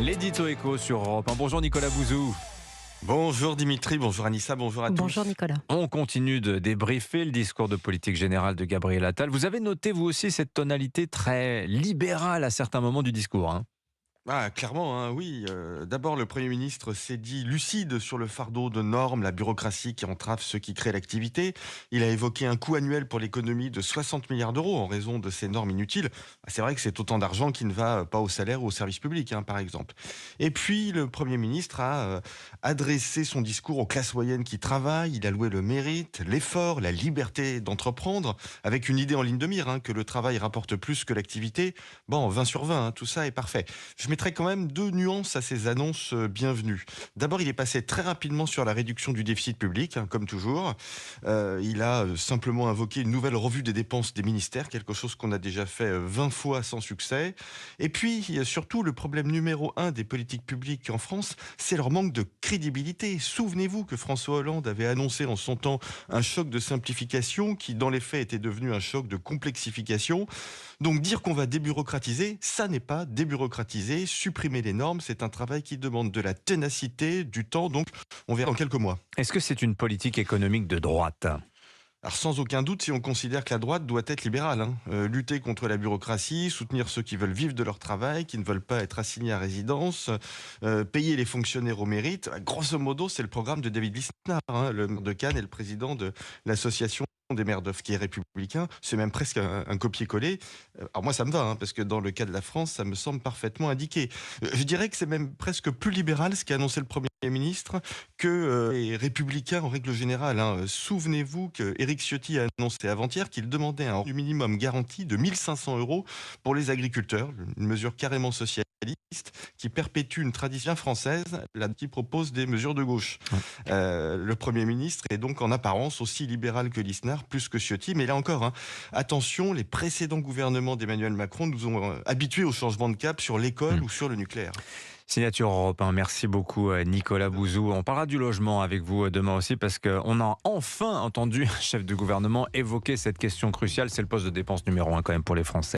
L'édito écho sur Europe 1. Bonjour Nicolas Bouzou. Bonjour Dimitri, bonjour Anissa, bonjour à tous. Bonjour Nicolas. On continue de débriefer le discours de politique générale de Gabriel Attal. Vous avez noté vous aussi cette tonalité très libérale à certains moments du discours, hein. Clairement, hein, oui. D'abord, le Premier ministre s'est dit lucide sur le fardeau de normes, la bureaucratie qui entrave ceux qui créent l'activité. Il a évoqué un coût annuel pour l'économie de 60 milliards d'euros en raison de ces normes inutiles. C'est vrai que c'est autant d'argent qui ne va pas au salaire ou au service public, par exemple. Et puis, le Premier ministre a adressé son discours aux classes moyennes qui travaillent. Il a loué le mérite, l'effort, la liberté d'entreprendre, avec une idée en ligne de mire, que le travail rapporte plus que l'activité. Bon, 20 sur 20, tout ça est parfait. Je mettrai quand même deux nuances à ces annonces bienvenues. D'abord, il est passé très rapidement sur la réduction du déficit public, comme toujours. Il a simplement invoqué une nouvelle revue des dépenses des ministères, quelque chose qu'on a déjà fait 20 fois sans succès. Et puis, surtout, le problème numéro 1 des politiques publiques en France, c'est leur manque de crédibilité. Souvenez-vous que François Hollande avait annoncé en son temps un choc de simplification qui, dans les faits, était devenu un choc de complexification. Donc dire qu'on va débureaucratiser, ça n'est pas débureaucratiser. Supprimer les normes, c'est un travail qui demande de la ténacité, du temps, donc on verra dans quelques mois. Est-ce que c'est une politique économique de droite ? Alors sans aucun doute, si on considère que la droite doit être libérale, lutter contre la bureaucratie, soutenir ceux qui veulent vivre de leur travail, qui ne veulent pas être assignés à résidence, payer les fonctionnaires au mérite, grosso modo, c'est le programme de David Lisnard, le maire de Cannes et le président de l'association des maires d'œuvres qui est républicain. C'est même presque un copier-coller. Alors moi, ça me va, parce que dans le cas de la France, ça me semble parfaitement indiqué. Je dirais que c'est même presque plus libéral ce qu'a annoncé le Premier ministre que les républicains en règle générale. Souvenez-vous que Éric Ciotti a annoncé avant-hier qu'il demandait un revenu minimum garanti de 1 500 € pour les agriculteurs, une mesure carrément socialiste qui perpétue une tradition française, là qui propose des mesures de gauche. Le Premier ministre est donc en apparence aussi libéral que Lisnard, plus que Ciotti, mais là encore, attention, les précédents gouvernements d'Emmanuel Macron nous ont habitués au changement de cap sur l'école ou sur le nucléaire. Signature Europe 1, merci beaucoup Nicolas Bouzou. On parlera du logement avec vous demain aussi parce qu'on a enfin entendu un chef de gouvernement évoquer cette question cruciale. C'est le poste de dépense numéro 1 quand même pour les Français.